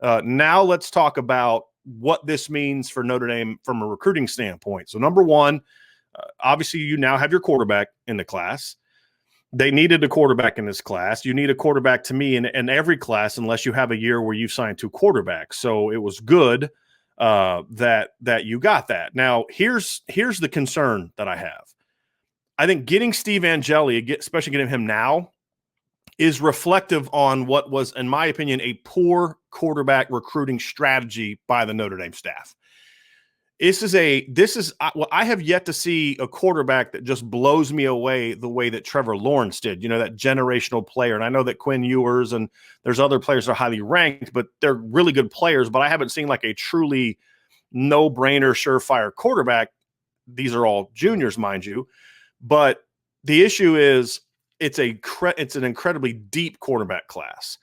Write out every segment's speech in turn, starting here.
Now let's talk about what this means for Notre Dame from a recruiting standpoint. So number one, obviously you now have your quarterback in the class. They needed a quarterback in this class. You need a quarterback to me in every class unless you have a year where you've signed 2 quarterbacks. So it was good that you got that. Now, here's the concern that I have. I think getting Steve Angeli, especially getting him now, is reflective on what was, in my opinion, a poor quarterback recruiting strategy by the Notre Dame staff. I have yet to see a quarterback that just blows me away the way that Trevor Lawrence did, that generational player. And I know that Quinn Ewers and there's other players that are highly ranked, but they're really good players, but I haven't seen like a truly no-brainer, surefire quarterback. These are all juniors, mind you. But the issue is it's an incredibly deep quarterback class.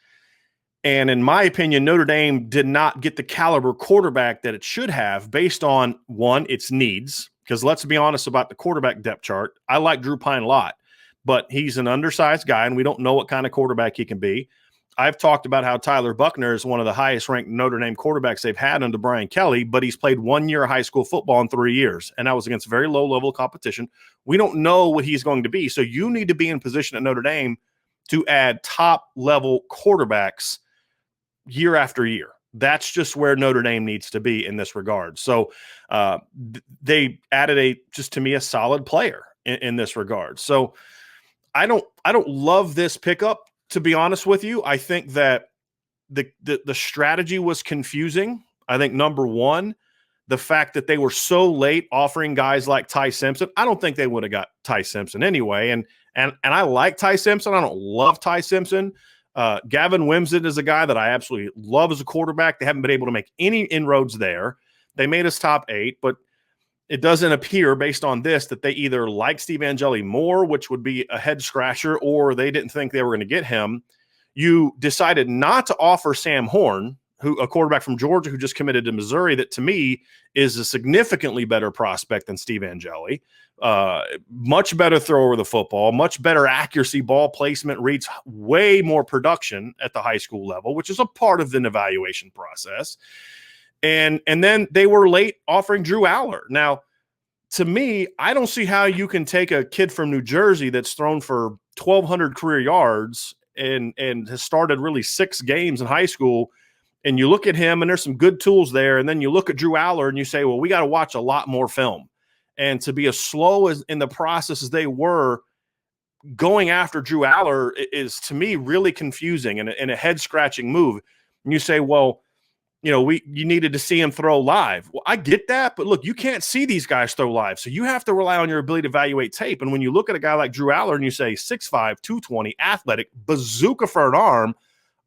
And in my opinion, Notre Dame did not get the caliber quarterback that it should have based on, one, its needs. Because let's be honest about the quarterback depth chart. I like Drew Pine a lot, but he's an undersized guy, and we don't know what kind of quarterback he can be. I've talked about how Tyler Buchner is one of the highest-ranked Notre Dame quarterbacks they've had under Brian Kelly, but he's played 1 year of high school football in 3 years, and that was against very low-level competition. We don't know what he's going to be, so you need to be in position at Notre Dame to add top-level quarterbacks year after year. That's just where Notre Dame needs to be in this regard. So they added to me a solid player in this regard. So I don't love this pickup, to be honest with you. I think that the strategy was confusing. I think number one, the fact that they were so late offering guys like Ty Simpson, I don't think they would have got Ty Simpson anyway. And I like Ty Simpson. I don't love Ty Simpson. Gavin Wimsatt is a guy that I absolutely love as a quarterback. They haven't been able to make any inroads there. They made us top 8, but it doesn't appear based on this that they either like Steve Angeli more, which would be a head scratcher, or they didn't think they were going to get him. You decided not to offer Sam Horn, a quarterback from Georgia who just committed to Missouri, that to me is a significantly better prospect than Steve Angeli. Much better thrower of the football, much better accuracy, ball placement, reads way more production at the high school level, which is a part of the evaluation process. And then they were late offering Drew Aller. Now, to me, I don't see how you can take a kid from New Jersey that's thrown for 1,200 career yards and has started really 6 games in high school, and you look at him and there's some good tools there, and then you look at Drew Aller and you say, well, we got to watch a lot more film. And to be as slow as in the process as they were going after Drew Aller is, to me, really confusing and a head-scratching move. And you say, well, you needed to see him throw live. Well, I get that, but look, you can't see these guys throw live, so you have to rely on your ability to evaluate tape. And when you look at a guy like Drew Aller and you say 6'5", 220, athletic, bazooka for an arm,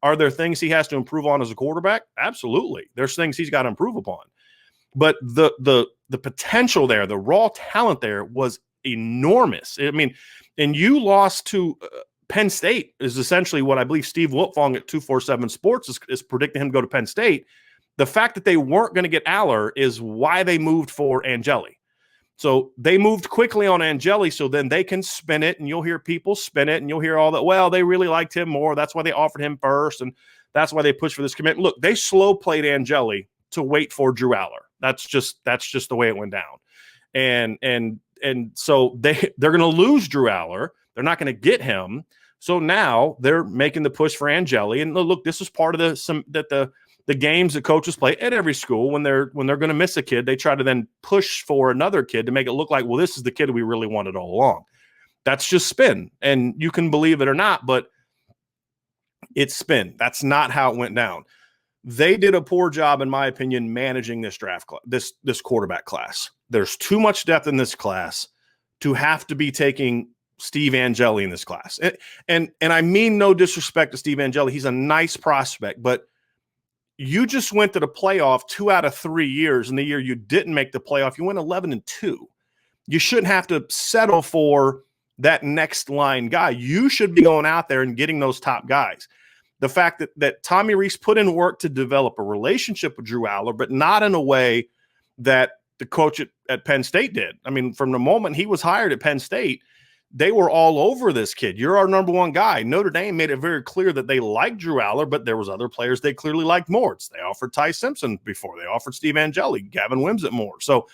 are there things he has to improve on as a quarterback? Absolutely. There's things he's got to improve upon. But the potential there, the raw talent there was enormous. I mean, and you lost to Penn State is essentially what I believe Steve Wiltfong at 247 Sports is predicting him to go to Penn State. The fact that they weren't going to get Aller is why they moved for Angeli. So they moved quickly on Angeli so then they can spin it, and you'll hear people spin it, and you'll hear all that, well, they really liked him more. That's why they offered him first, and that's why they pushed for this commitment. Look, they slow played Angeli to wait for Drew Aller. That's just the way it went down. And so they're going to lose Drew Aller. They're not going to get him. So now they're making the push for Angeli. And look, this is part of the games that coaches play at every school. When they're going to miss a kid, they try to then push for another kid to make it look like, well, this is the kid we really wanted all along. That's just spin. And you can believe it or not, but it's spin. That's not how it went down. They did a poor job, in my opinion, managing this this quarterback class. There's too much depth in this class to have to be taking Steve Angeli in this class. And I mean no disrespect to Steve Angeli. He's a nice prospect, but you just went to the playoff 2 out of 3 years. In the year you didn't make the playoff, you went 11-2. You shouldn't have to settle for that next line guy. You should be going out there and getting those top guys. The fact that Tommy Rees put in work to develop a relationship with Drew Aller, but not in a way that the coach at Penn State did. I mean, from the moment he was hired at Penn State, they were all over this kid. You're our number one guy. Notre Dame made it very clear that they liked Drew Aller, but there was other players they clearly liked more. They offered Ty Simpson before. They offered Steve Angeli, Gavin Wimsatt more. So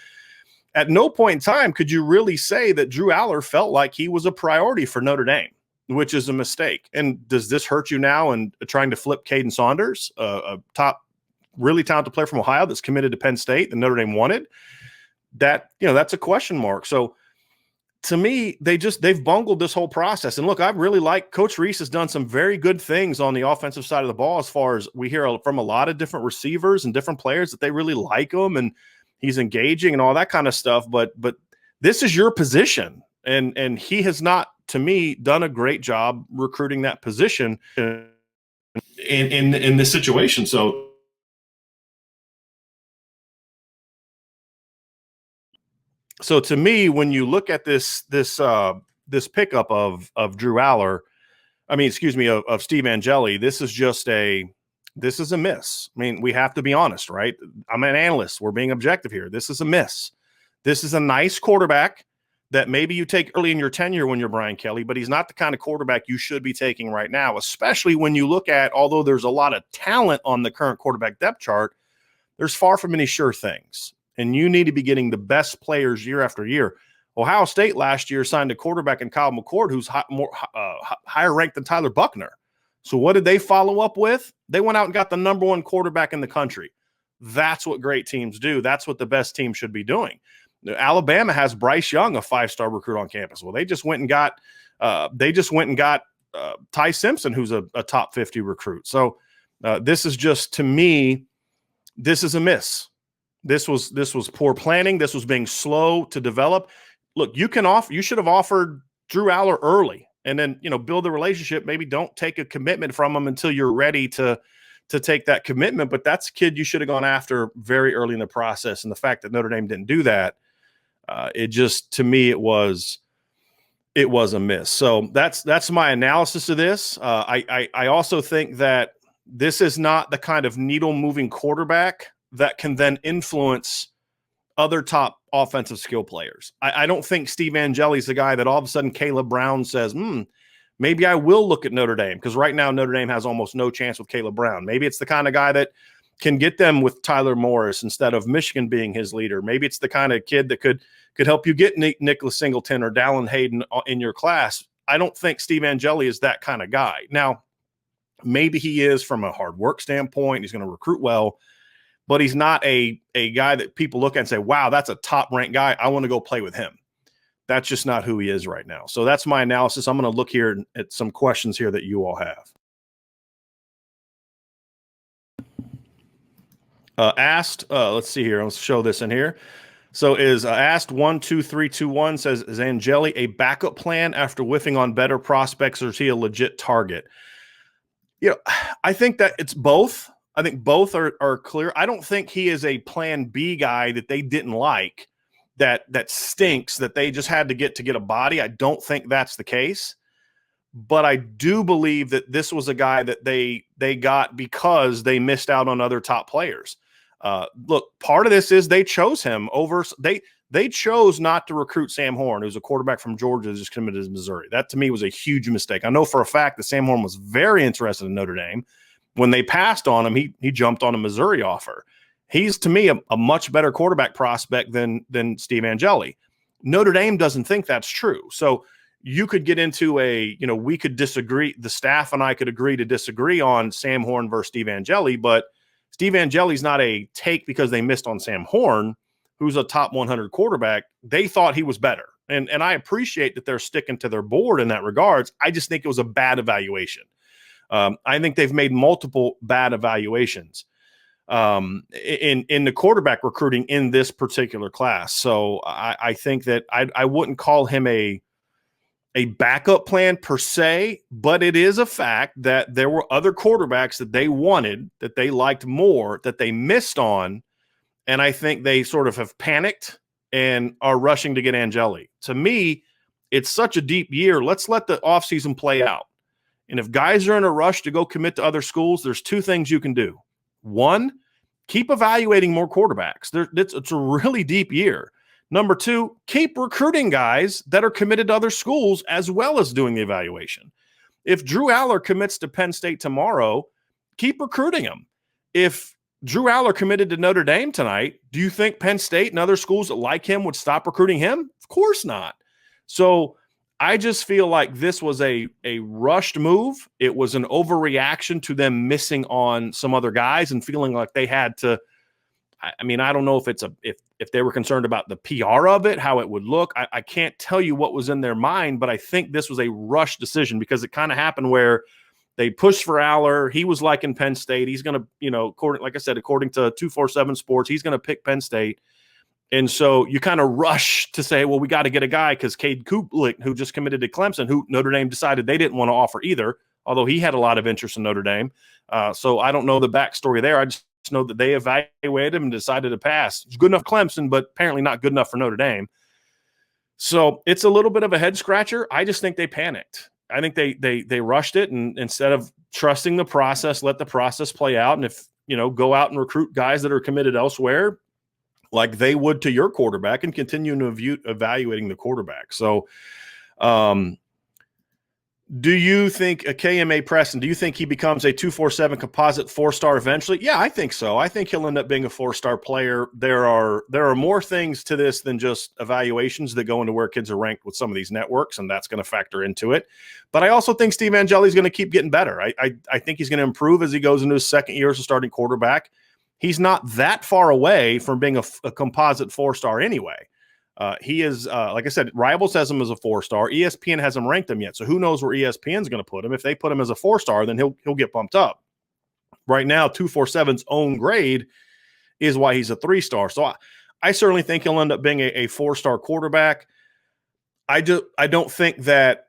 at no point in time could you really say that Drew Aller felt like he was a priority for Notre Dame, which is a mistake. And does this hurt you now in trying to flip Caden Saunders, a top, really talented player from Ohio that's committed to Penn State that Notre Dame wanted? That's a question mark. So to me, they've bungled this whole process. And look, I really like Coach Reese has done some very good things on the offensive side of the ball, as far as we hear from a lot of different receivers and different players that they really like him and he's engaging and all that kind of stuff. But this is your position. And he has not, to me, done a great job recruiting that position in this situation. So to me, when you look at this pickup of Drew Aller, of Steve Angeli, this is a miss. I mean, we have to be honest, right? I'm an analyst. We're being objective here. This is a miss. This is a nice quarterback that maybe you take early in your tenure when you're Brian Kelly, but he's not the kind of quarterback you should be taking right now, especially when you look at, although there's a lot of talent on the current quarterback depth chart, there's far from any sure things. And you need to be getting the best players year after year. Ohio State last year signed a quarterback in Kyle McCord who's higher ranked than Tyler Buckner. So what did they follow up with? They went out and got the number one quarterback in the country. That's what great teams do. That's what the best team should be doing. Alabama has Bryce Young, a 5-star recruit on campus. Well, they just went and got Ty Simpson, who's a top 50 recruit. So this is just, to me, this is a miss. This was poor planning. This was being slow to develop. Look, you should have offered Drew Aller early and then, build the relationship. Maybe don't take a commitment from him until you're ready to take that commitment. But that's a kid you should have gone after very early in the process. And the fact that Notre Dame didn't do that, to me, it was a miss. So that's my analysis of this. I also think that this is not the kind of needle moving quarterback that can then influence other top offensive skill players. I don't think Steve Angeli is the guy that all of a sudden Caleb Brown says, maybe I will look at Notre Dame, because right now Notre Dame has almost no chance with Caleb Brown. Maybe it's the kind of guy that can get them with Tyler Morris instead of Michigan being his leader. Maybe it's the kind of kid that could help you get Nicholas Singleton or Dallin Hayden in your class. I don't think Steve Angeli is that kind of guy. Now, maybe he is from a hard work standpoint. He's going to recruit well, but he's not a guy that people look at and say, wow, that's a top-ranked guy. I want to go play with him. That's just not who he is right now. So that's my analysis. I'm going to look here at some questions here that you all have. Let's see here. Let's show this in here. So is asked 12321 says, is Angeli a backup plan after whiffing on better prospects, or is he a legit target? I think that it's both. I think both are clear. I don't think he is a plan B guy that they didn't like, that stinks, that they just had to get a body. I don't think that's the case. But I do believe that this was a guy that they got because they missed out on other top players. Look, part of this is they chose him over – they chose not to recruit Sam Horn, who's a quarterback from Georgia that just committed to Missouri. That, to me, was a huge mistake. I know for a fact that Sam Horn was very interested in Notre Dame. When they passed on him, he jumped on a Missouri offer. He's, to me, a much better quarterback prospect than Steve Angeli. Notre Dame doesn't think that's true. So you could get into we could disagree. The staff and I could agree to disagree on Sam Horn versus Steve Angeli, but Steve Angeli's not a take because they missed on Sam Horn, who's a top 100 quarterback. They thought he was better. And I appreciate that they're sticking to their board in that regards. I just think it was a bad evaluation. I think they've made multiple bad evaluations in the quarterback recruiting in this particular class. So I think that I wouldn't call him a backup plan per se, but it is a fact that there were other quarterbacks that they wanted, that they liked more, that they missed on. And I think they sort of have panicked and are rushing to get Angeli. To me, it's such a deep year. Let's let the offseason play out. And if guys are in a rush to go commit to other schools, there's two things you can do. One, keep evaluating more quarterbacks. It's a really deep year. Number two, keep recruiting guys that are committed to other schools as well as doing the evaluation. If Drew Aller commits to Penn State tomorrow, keep recruiting him. If Drew Aller committed to Notre Dame tonight, do you think Penn State and other schools that like him would stop recruiting him? Of course not. So I just feel like this was a rushed move. It was an overreaction to them missing on some other guys and feeling like they had to. I mean, I don't know if it's if they were concerned about the PR of it, how it would look. I can't tell you what was in their mind, but I think this was a rushed decision because it kind of happened where they pushed for Aller. He was liking Penn State. He's going to, according to 247 Sports, he's going to pick Penn State. And so you kind of rush to say, well, we got to get a guy because Cade Kublik, who just committed to Clemson, who Notre Dame decided they didn't want to offer either, although he had a lot of interest in Notre Dame. So I don't know the backstory there. I just know that they evaluated him and decided to pass. It's good enough Clemson, but apparently not good enough for Notre Dame. So it's a little bit of a head scratcher. I just think they panicked. I think they rushed it, and instead of trusting the process, let the process play out. And if, go out and recruit guys that are committed elsewhere, like they would to your quarterback, and continue to evaluating the quarterback. So, do you think a KMA Preston, do you think he becomes a 247 composite 4-star eventually? Yeah, I think so. I think he'll end up being a 4-star player. There are more things to this than just evaluations that go into where kids are ranked with some of these networks, and that's going to factor into it. But I also think Steve Angeli is going to keep getting better. I think he's going to improve as he goes into his second year as a starting quarterback. He's not that far away from being a composite 4-star anyway. He is, like I said, Rivals has him as a 4-star. ESPN hasn't ranked him yet, so who knows where ESPN's going to put him. If they put him as a 4-star, then he'll get bumped up. Right now, 247's own grade is why he's a 3-star. So I certainly think he'll end up being a 4-star quarterback. I don't think that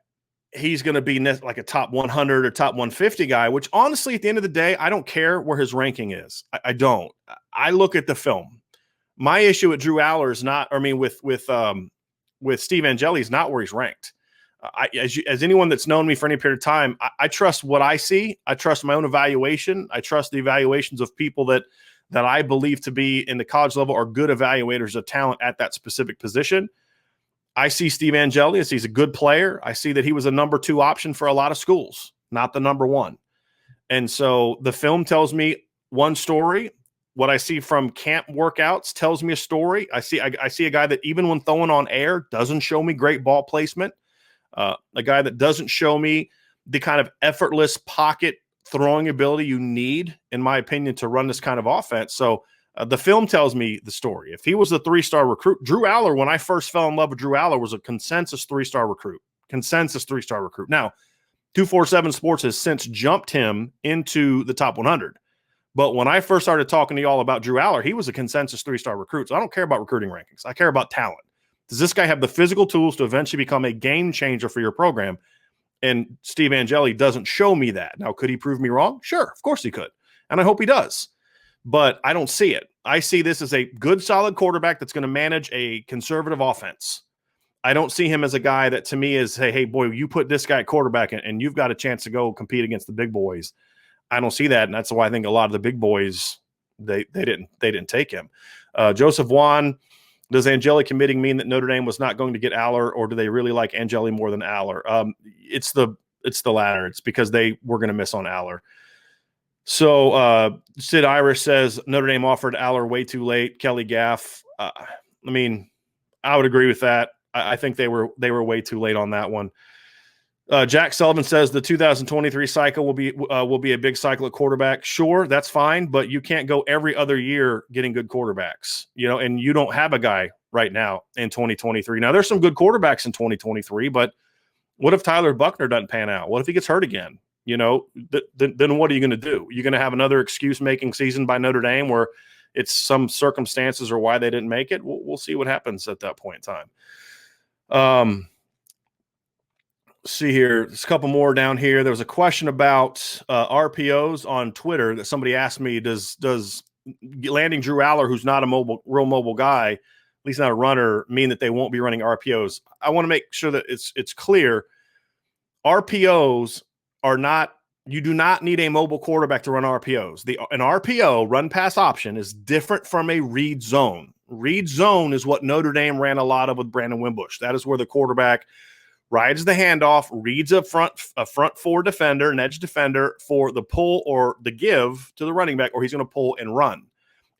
he's going to be like a top 100 or top 150 guy, which honestly, at the end of the day, I don't care where his ranking is. I don't. I look at the film. My issue with Drew Aller is not, with Steve Angeli is not where he's ranked. As anyone that's known me for any period of time, I trust what I see. I trust my own evaluation. I trust the evaluations of people that I believe to be in the college level are good evaluators of talent at that specific position. I see Steve Angeli as he's a good player. I see that he was a number 2 option for a lot of schools, not the number 1. And so the film tells me one story. What I see from camp workouts tells me a story. I see a guy that even when throwing on air doesn't show me great ball placement. A guy that doesn't show me the kind of effortless pocket throwing ability you need, in my opinion, to run this kind of offense. So the film tells me the story. If he was a 3-star recruit, Drew Aller, when I first fell in love with Drew Aller, was a consensus 3-star recruit. Now, 247 Sports has since jumped him into the top 100. But when I first started talking to y'all about Drew Aller, he was a consensus 3-star recruit. So I don't care about recruiting rankings. I care about talent. Does this guy have the physical tools to eventually become a game changer for your program? And Steve Angeli doesn't show me that. Now, could he prove me wrong? Sure, of course he could. And I hope he does. But I don't see it. I see this as a good, solid quarterback that's going to manage a conservative offense. I don't see him as a guy that to me is, hey, boy, you put this guy at quarterback and you've got a chance to go compete against the big boys. I don't see that, and that's why I think a lot of the big boys they didn't take him. Joseph Wan, does Angeli committing mean that Notre Dame was not going to get Aller, or do they really like Angeli more than Aller? It's the latter. It's because they were going to miss on Aller. So Sid Irish says Notre Dame offered Aller way too late. Kelly Gaff. I would agree with that. I think they were way too late on that one. Jack Sullivan says the 2023 cycle will be a big cycle at quarterback. Sure, that's fine, but you can't go every other year getting good quarterbacks, and you don't have a guy right now in 2023. Now, there's some good quarterbacks in 2023, but what if Tyler Buckner doesn't pan out? What if he gets hurt again? Then what are you going to do? You're going to have another excuse-making season by Notre Dame where it's some circumstances or why they didn't make it. We'll see what happens at that point in time. See here, there's a couple more down here. There was a question about RPOs on Twitter that somebody asked me, does landing Drew Aller, who's not a real mobile guy, at least not a runner, mean that they won't be running RPOs? I want to make sure that it's clear. RPOs are not, you do not need a mobile quarterback to run RPOs. An RPO, run pass option, is different from a read zone. Read zone is what Notre Dame ran a lot of with Brandon Wimbush. That is where the quarterback rides the handoff, reads a front four defender, an edge defender for the pull or the give to the running back, or he's going to pull and run.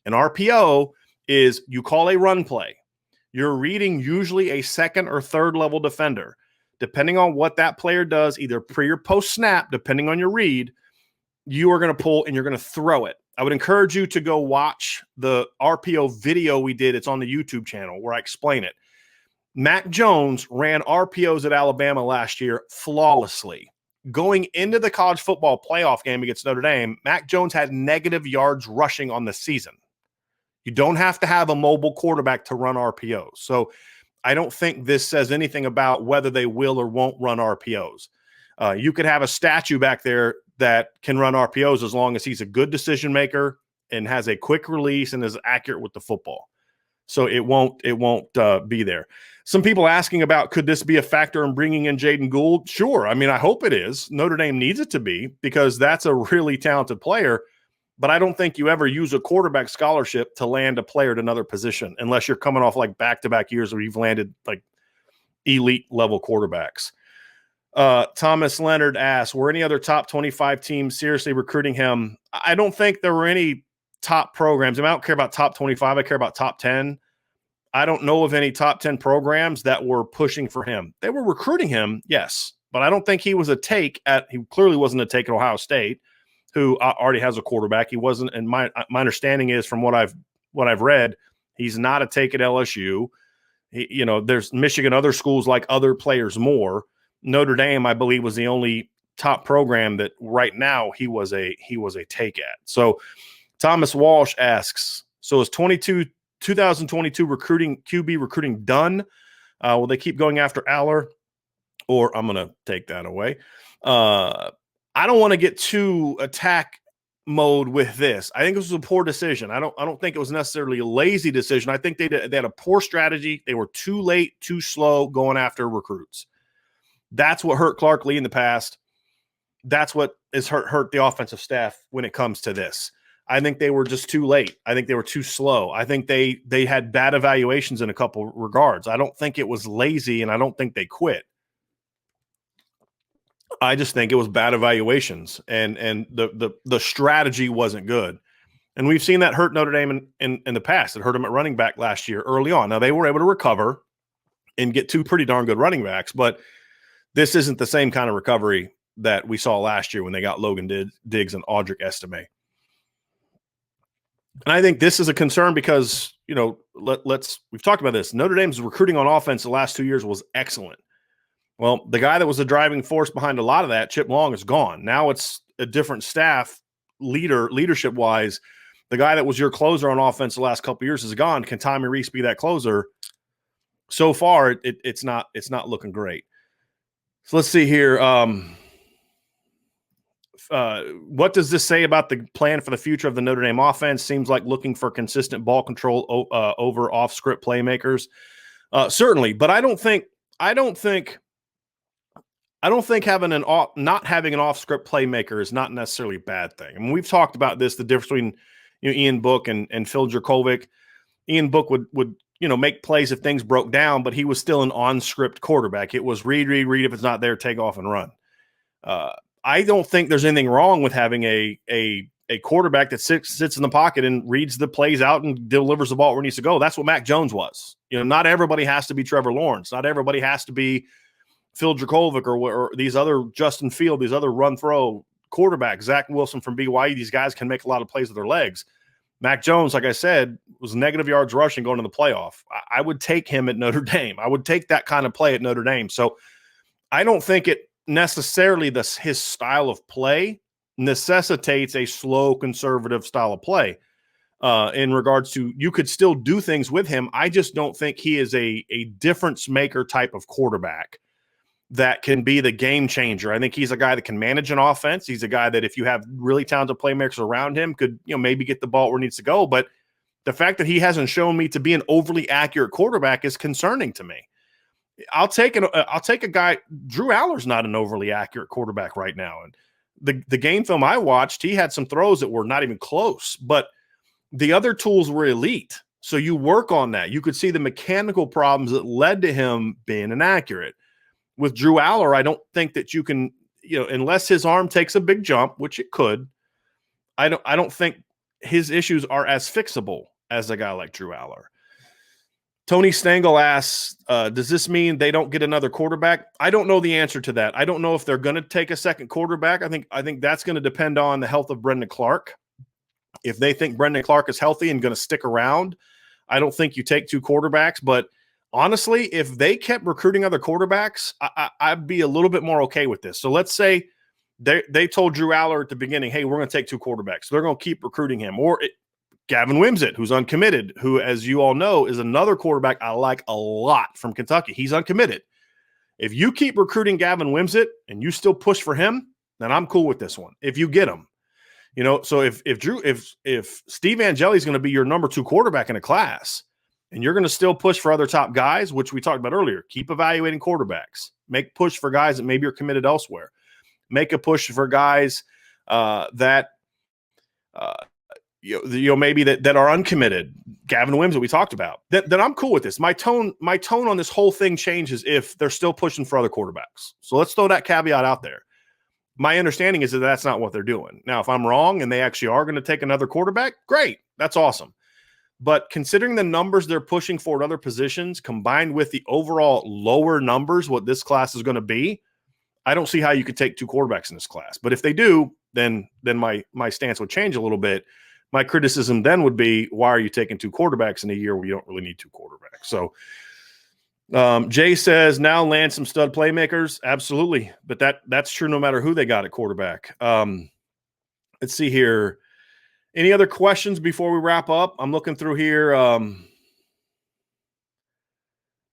An RPO is you call a run play. You're reading usually a second or third level defender. Depending on what that player does, either pre or post snap, depending on your read, you are going to pull and you're going to throw it. I would encourage you to go watch the RPO video we did. It's on the YouTube channel where I explain it. Mac Jones ran RPOs at Alabama last year flawlessly. Going into the college football playoff game against Notre Dame, Mac Jones had negative yards rushing on the season. You don't have to have a mobile quarterback to run RPOs. So I don't think this says anything about whether they will or won't run RPOs. You could have a statue back there that can run RPOs as long as he's a good decision maker and has a quick release and is accurate with the football. So it won't be there. Some people asking about, could this be a factor in bringing in Jaden Gould? Sure. I mean, I hope it is. Notre Dame needs it to be because that's a really talented player. But I don't think you ever use a quarterback scholarship to land a player at another position unless you're coming off like back-to-back years where you've landed like elite level quarterbacks. Thomas Leonard asks, were any other top 25 teams seriously recruiting him? I don't think there were any top programs. I mean, I don't care about top 25. I care about top 10. I don't know of any top 10 programs that were pushing for him. They were recruiting him, yes, but I don't think he was a take he clearly wasn't a take at Ohio State, who already has a quarterback. He wasn't, and my understanding is from what I've read, he's not a take at LSU. There's Michigan, other schools like other players more. Notre Dame, I believe, was the only top program that right now he was a take at. So Thomas Walsh asks, so is 2022 QB recruiting done? Will they keep going after Aller? Or I'm going to take that away. I don't want to get too attack mode with this. I think this was a poor decision. I don't think it was necessarily a lazy decision. I think they had a poor strategy. They were too late, too slow going after recruits. That's what hurt Clark Lee in the past. That's what has hurt the offensive staff when it comes to this. I think they were just too late. I think they were too slow. I think they had bad evaluations in a couple regards. I don't think it was lazy, and I don't think they quit. I just think it was bad evaluations, and the strategy wasn't good. And we've seen that hurt Notre Dame in the past. It hurt them at running back last year early on. Now, they were able to recover and get two pretty darn good running backs, but this isn't the same kind of recovery that we saw last year when they got Logan Diggs and Audric Estime. And I think this is a concern because, we've talked about this. Notre Dame's recruiting on offense the last 2 years was excellent. Well, the guy that was the driving force behind a lot of that, Chip Long, is gone. Now it's a different staff leadership-wise. The guy that was your closer on offense the last couple of years is gone. Can Tommy Reese be that closer? So far, it's not looking great. So let's see here. What does this say about the plan for the future of the Notre Dame offense? Seems like looking for consistent ball control over off-script playmakers. Certainly, but I don't think not having an off-script playmaker is not necessarily a bad thing. I mean, we've talked about this, the difference between Ian Book and Phil Jurkovec. Ian Book would make plays if things broke down, but he was still an on-script quarterback. It was read. If it's not there, take off and run. I don't think there's anything wrong with having a quarterback that sits in the pocket and reads the plays out and delivers the ball where it needs to go. That's what Mac Jones was. Not everybody has to be Trevor Lawrence. Not everybody has to be Phil Jurkovec or these other Justin Field, these other run-throw quarterbacks, Zach Wilson from BYU. These guys can make a lot of plays with their legs. Mac Jones, like I said, was negative yards rushing going to the playoff. I would take him at Notre Dame. I would take that kind of play at Notre Dame. So I don't think it necessarily his style of play necessitates a slow, conservative style of play. In regards to, you could still do things with him. I just don't think he is a difference maker type of quarterback that can be the game changer. I think he's a guy that can manage an offense. He's a guy that if you have really talented playmakers around him could, maybe get the ball where it needs to go. But the fact that he hasn't shown me to be an overly accurate quarterback is concerning to me. I'll take a guy. Drew Aller's not an overly accurate quarterback right now. And the game film I watched, he had some throws that were not even close, but the other tools were elite. So you work on that. You could see the mechanical problems that led to him being inaccurate. With Drew Aller, I don't think that you can, unless his arm takes a big jump, which it could, I don't think his issues are as fixable as a guy like Drew Aller. Tony Stengel asks, does this mean they don't get another quarterback? I don't know the answer to that. I don't know if they're going to take a second quarterback. I think that's going to depend on the health of Brendan Clark. If they think Brendan Clark is healthy and going to stick around, I don't think you take two quarterbacks. But honestly, if they kept recruiting other quarterbacks, I'd be a little bit more okay with this. So let's say they told Drew Aller at the beginning, hey, we're going to take two quarterbacks. So they're going to keep recruiting him. Or Gavin Wimsatt, who's uncommitted, who, as you all know, is another quarterback I like a lot from Kentucky. He's uncommitted. If you keep recruiting Gavin Wimsatt and you still push for him, then I'm cool with this one. If you get him, so if Steve Angeli is going to be your number two quarterback in a class, and you're going to still push for other top guys, which we talked about earlier, keep evaluating quarterbacks, make push for guys that maybe are committed elsewhere, make a push for guys that maybe that are uncommitted. Gavin Wimsatt, we talked about. Then I'm cool with this. My tone on this whole thing changes if they're still pushing for other quarterbacks. So let's throw that caveat out there. My understanding is that that's not what they're doing. Now, if I'm wrong and they actually are going to take another quarterback, great. That's awesome. But considering the numbers they're pushing for at other positions, combined with the overall lower numbers, what this class is going to be, I don't see how you could take two quarterbacks in this class. But if they do, then my stance would change a little bit. My criticism then would be, why are you taking two quarterbacks in a year where you don't really need two quarterbacks? So Jay says, now land some stud playmakers. Absolutely. But that's true no matter who they got at quarterback. Let's see here. Any other questions before we wrap up? I'm looking through here.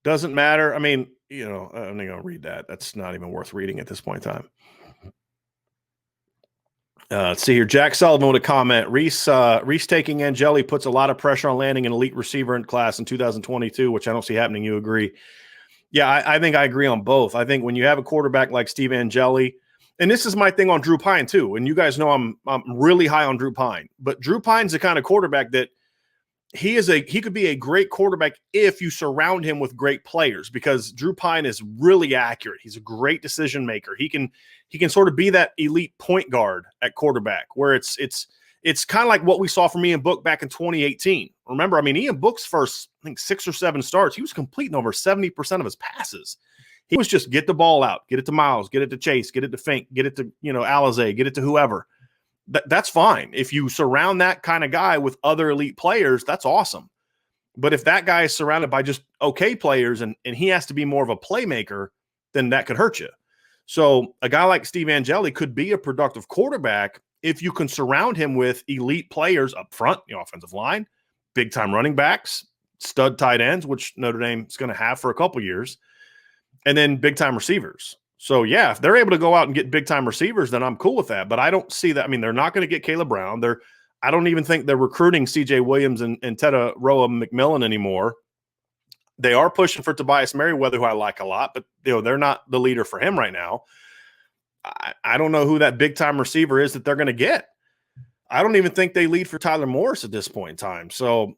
Doesn't matter. I mean, I'm not going to read that. That's not even worth reading at this point in time. Let's see here. Jack Sullivan with a comment. Reese taking Angeli puts a lot of pressure on landing an elite receiver in class in 2022, which I don't see happening. You agree? Yeah, I think I agree on both. I think when you have a quarterback like Steve Angeli, and this is my thing on Drew Pine too, and you guys know I'm really high on Drew Pine, but Drew Pine's the kind of quarterback that he could be a great quarterback if you surround him with great players, because Drew Pine is really accurate. He's a great decision maker. He can sort of be that elite point guard at quarterback, where it's kind of like what we saw from Ian Book back in 2018. Remember, I mean, Ian Book's first, I think 6 or 7 starts, he was completing over 70% of his passes. He was just get the ball out, get it to Miles, get it to Chase, get it to Fink, get it to Alizé, get it to whoever. That's fine. If you surround that kind of guy with other elite players, that's awesome. But if that guy is surrounded by just okay players and he has to be more of a playmaker, then that could hurt you. So a guy like Steve Angeli could be a productive quarterback if you can surround him with elite players up front, the offensive line, big-time running backs, stud tight ends, which Notre Dame is going to have for a couple years, and then big-time receivers. So, yeah, if they're able to go out and get big-time receivers, then I'm cool with that. But I don't see that. I mean, they're not going to get Caleb Brown. I don't even think they're recruiting C.J. Williams and Tedda Roa McMillan anymore. They are pushing for Tobias Merriweather, who I like a lot, but they're not the leader for him right now. I don't know who that big-time receiver is that they're going to get. I don't even think they lead for Tyler Morris at this point in time. So,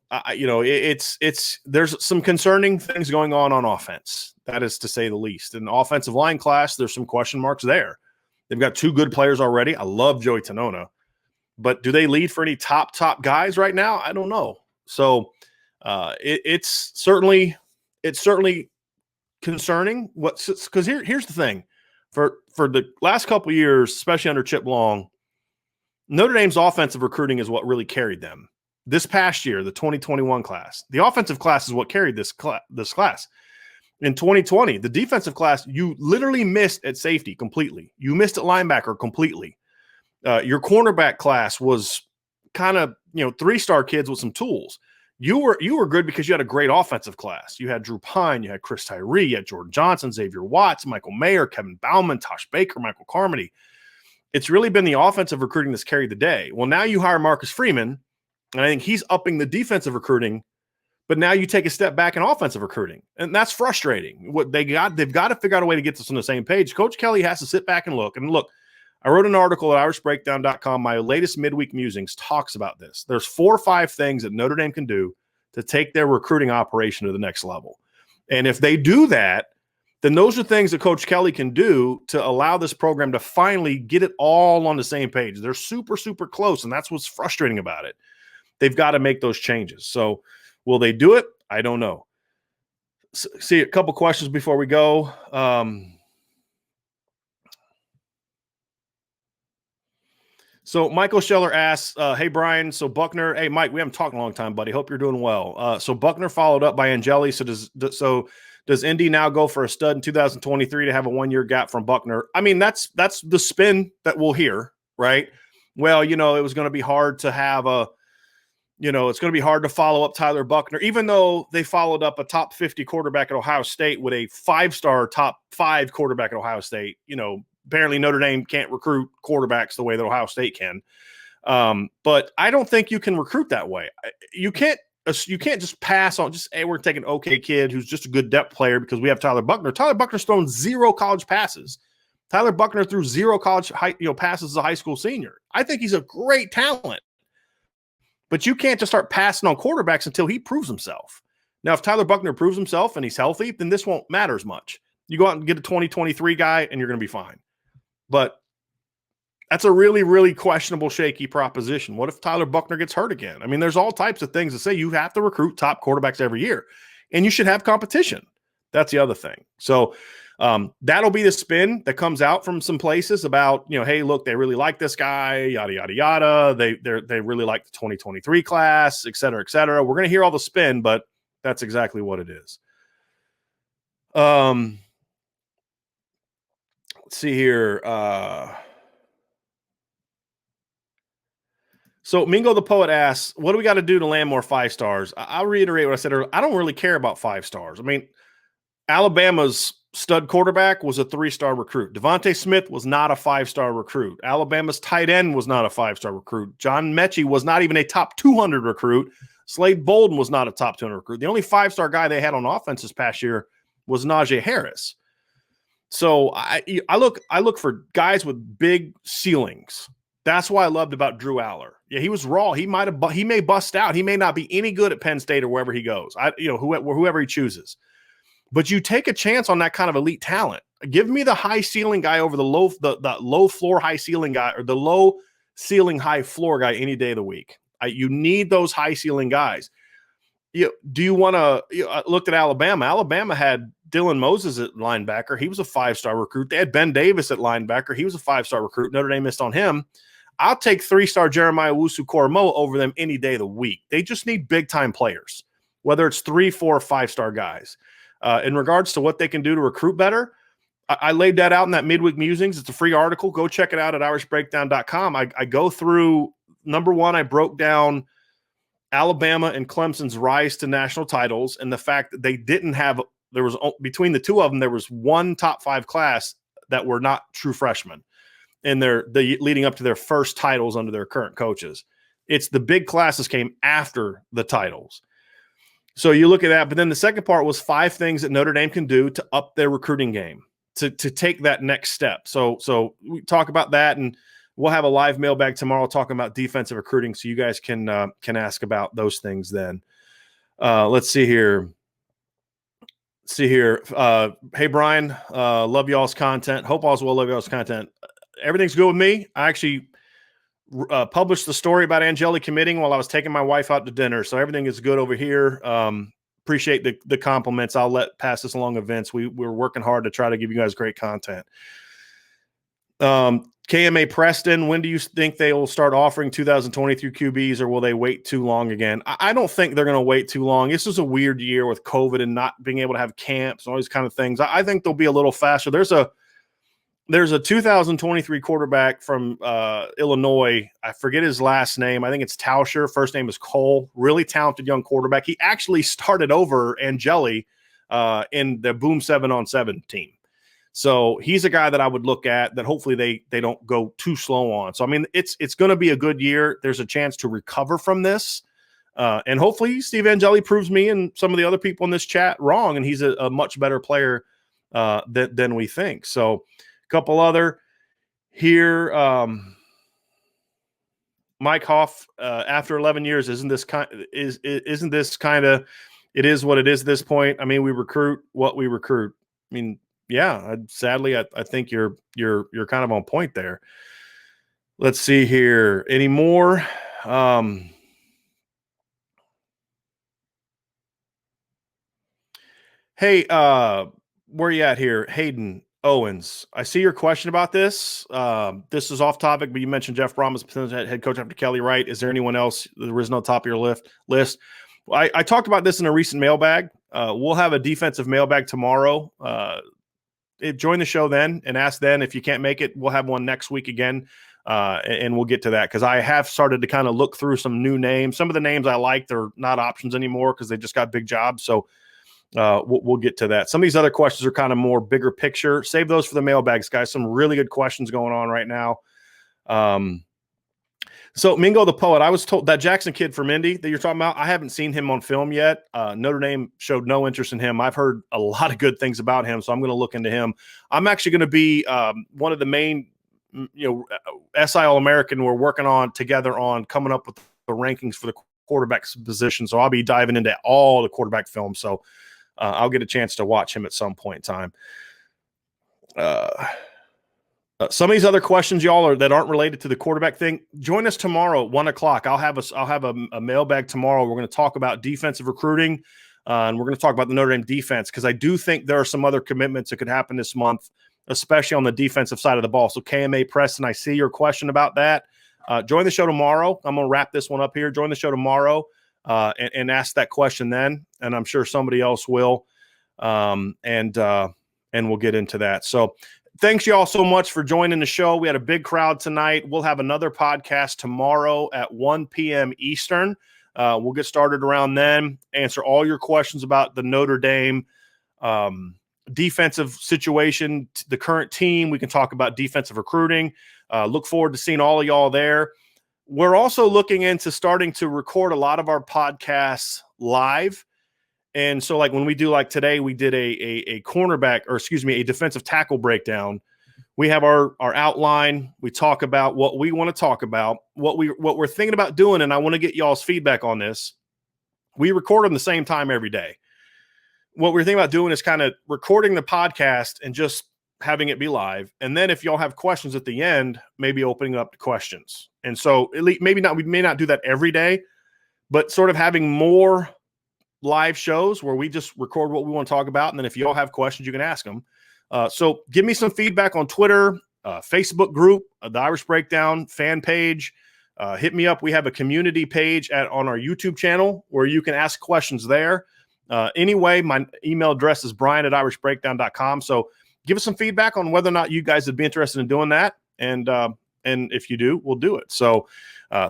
there's some concerning things going on offense. That is to say the least. In the offensive line class, there's some question marks there. They've got 2 good players already. I love Joey Tanona. But do they lead for any top guys right now? I don't know. So it's certainly concerning. Because here's the thing. For the last couple of years, especially under Chip Long, Notre Dame's offensive recruiting is what really carried them. This past year, the 2021 class, the offensive class is what carried this class. In 2020, the defensive class, you literally missed at safety completely. You missed at linebacker completely. Your cornerback class was kind of 3-star kids with some tools. You were good because you had a great offensive class. You had Drew Pine, you had Chris Tyree, you had Jordan Johnson, Xavier Watts, Michael Mayer, Kevin Bauman, Tosh Baker, Michael Carmody. It's really been the offensive recruiting that's carried the day. Well, now you hire Marcus Freeman, and I think he's upping the defensive recruiting, but now you take a step back in offensive recruiting, and that's frustrating. They've got to figure out a way to get this on the same page. Coach Kelly has to sit back and look. And look, I wrote an article at irishbreakdown.com. My latest midweek musings talks about this. There's 4 or 5 things that Notre Dame can do to take their recruiting operation to the next level. And if they do that, then those are things that Coach Kelly can do to allow this program to finally get it all on the same page. They're super, super close, and that's what's frustrating about it. They've got to make those changes. So will they do it? I don't know. See, a couple questions before we go. So Michael Scheller asks, hey, Brian, so Buckner, hey, Mike, we haven't talked in a long time, buddy. Hope you're doing well. So Buckner followed up by Angeli. So does Indy now go for a stud in 2023 to have a 1 year gap from Buckner? I mean, that's the spin that we'll hear, right? Well, it was going to be hard to have it's going to be hard to follow up Tyler Buckner, even though they followed up a top 50 quarterback at Ohio State with a 5-star top 5 quarterback at Ohio State. Apparently Notre Dame can't recruit quarterbacks the way that Ohio State can. But I don't think you can recruit that way. You can't just pass on hey, we're taking an okay kid who's just a good depth player because we have Tyler Buckner. Tyler Buckner's thrown 0 college passes. Tyler Buckner threw 0 college passes as a high school senior. I think he's a great talent. But you can't just start passing on quarterbacks until he proves himself. Now, if Tyler Buckner proves himself and he's healthy, then this won't matter as much. You go out and get a 2023 guy and you're going to be fine. But that's a really, really questionable, shaky proposition. What if Tyler Buckner gets hurt again? I mean, there's all types of things that say you have to recruit top quarterbacks every year, and you should have competition. That's the other thing. So that'll be the spin that comes out from some places about, hey, look, they really like this guy, yada, yada, yada. They really like the 2023 class, et cetera, et cetera. We're going to hear all the spin, but that's exactly what it is. Let's see here. So Mingo the Poet asks, what do we got to do to land more 5 stars? I'll reiterate what I said earlier. I don't really care about 5 stars. I mean, Alabama's stud quarterback was a 3-star recruit. Devontae Smith was not a 5-star recruit. Alabama's tight end was not a 5-star recruit. John Mechie was not even a top 200 recruit. Slade Bolden was not a top 200 recruit. The only 5-star guy they had on offense this past year was Najee Harris. So I look for guys with big ceilings. That's what I loved about Drew Aller. Yeah, he was raw. He may bust out. He may not be any good at Penn State or wherever he goes. Whoever he chooses. But you take a chance on that kind of elite talent. Give me the high ceiling guy over the low floor high ceiling guy, or the low ceiling high floor guy any day of the week. You need those high ceiling guys. Do you want to look at Alabama? Alabama had Dylan Moses at linebacker. He was a 5-star recruit. They had Ben Davis at linebacker. He was a 5-star recruit. Notre Dame missed on him. I'll take 3-star Jeremiah Owusu-Koramoah over them any day of the week. They just need big-time players, whether it's 3, 4, or 5-star guys. In regards to what they can do to recruit better, I laid that out in that Midweek Musings. It's a free article. Go check it out at irishbreakdown.com. I go through, number one, I broke down Alabama and Clemson's rise to national titles and the fact that they didn't have – there was between the two of them, there was one top 5 class that were not true freshmen in the leading up to their first titles under their current coaches. It's the big classes came after the titles. So you look at that, but then the second part was 5 things that Notre Dame can do to up their recruiting game, to take that next step. So we talk about that, and we'll have a live mailbag tomorrow talking about defensive recruiting, so you guys can ask about those things then. Let's see here. Hey, Brian, love y'all's content. Hope all's well, love y'all's content. Everything's good with me. I actually published the story about Angeli committing while I was taking my wife out to dinner. So everything is good over here. Appreciate the compliments. I'll pass this along events. We're working hard to try to give you guys great content. KMA Preston, when do you think they will start offering 2023 QBs, or will they wait too long again? I don't think they're going to wait too long. This is a weird year with COVID and not being able to have camps and all these kind of things. I think they'll be a little faster. There's a 2023 quarterback from Illinois. I forget his last name. I think it's Tauscher. First name is Cole. Really talented young quarterback. He actually started over Angeli in the Boom 7-on-7 team. So he's a guy that I would look at that hopefully they don't go too slow on. So, I mean, it's going to be a good year. There's a chance to recover from this. And hopefully Steve Angeli proves me and some of the other people in this chat wrong, and he's a much better player than we think. So, couple other here. Mike Hoff, after 11 years, isn't this kind of, it is what it is at this point? I mean, we recruit what we recruit. I mean, yeah, sadly, I think you're kind of on point there. Let's see here. Any more? Hey, where you at here? Hayden Owens. I see your question about this. This is off topic, but you mentioned Jeff Brom as potential head coach after Kelly Wright. Is there anyone else that was no top of your list? I talked about this in a recent mailbag. We'll have a defensive mailbag tomorrow. Join the show then and ask then. If you can't make it, we'll have one next week again, and we'll get to that because I have started to kind of look through some new names. Some of the names I like, they're not options anymore because they just got big jobs. So we'll get to that. Some of these other questions are kind of more bigger picture. Save those for the mailbags, guys. Some really good questions going on right now. So Mingo the Poet, I was told that Jackson kid from Indy that you're talking about, I haven't seen him on film yet. Notre Dame showed no interest in him. I've heard a lot of good things about him, so I'm going to look into him. I'm actually going to be one of the main, SI All-American we're working on together on coming up with the rankings for the quarterback position. So I'll be diving into all the quarterback film. So I'll get a chance to watch him at some point in time. Some of these other questions, y'all, that aren't related to the quarterback thing. Join us tomorrow at 1:00. I'll have a mailbag tomorrow. We're going to talk about defensive recruiting, and we're going to talk about the Notre Dame defense because I do think there are some other commitments that could happen this month, especially on the defensive side of the ball. So KMA Preston, I see your question about that. Join the show tomorrow. I'm going to wrap this one up here. Join the show tomorrow and ask that question then, and I'm sure somebody else will, and we'll get into that. So. Thanks, y'all, so much for joining the show. We had a big crowd tonight. We'll have another podcast tomorrow at 1 p.m. Eastern. We'll get started around then, answer all your questions about the Notre Dame defensive situation, the current team. We can talk about defensive recruiting. Look forward to seeing all of y'all there. We're also looking into starting to record a lot of our podcasts live. And so like when we do like today, we did a cornerback a defensive tackle breakdown. We have our outline. We talk about what we want to talk about, what we're thinking about doing. And I want to get y'all's feedback on this. We record them the same time every day. What we're thinking about doing is kind of recording the podcast and just having it be live. And then if y'all have questions at the end, maybe opening up to questions. And so at least we may not do that every day, but sort of having more live shows where we just record what we want to talk about. And then if you all have questions, you can ask them. So give me some feedback on Twitter, Facebook group, the Irish Breakdown fan page. Hit me up. We have a community page on our YouTube channel where you can ask questions there. Anyway, my email address is brian@irishbreakdown.com. So give us some feedback on whether or not you guys would be interested in doing that. And if you do, we'll do it. So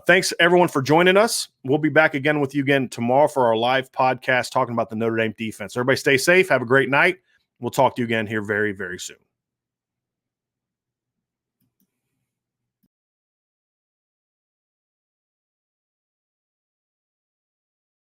thanks everyone for joining us. We'll be back again with you again tomorrow for our live podcast talking about the Notre Dame defense. Everybody stay safe. Have a great night. We'll talk to you again here very, very soon.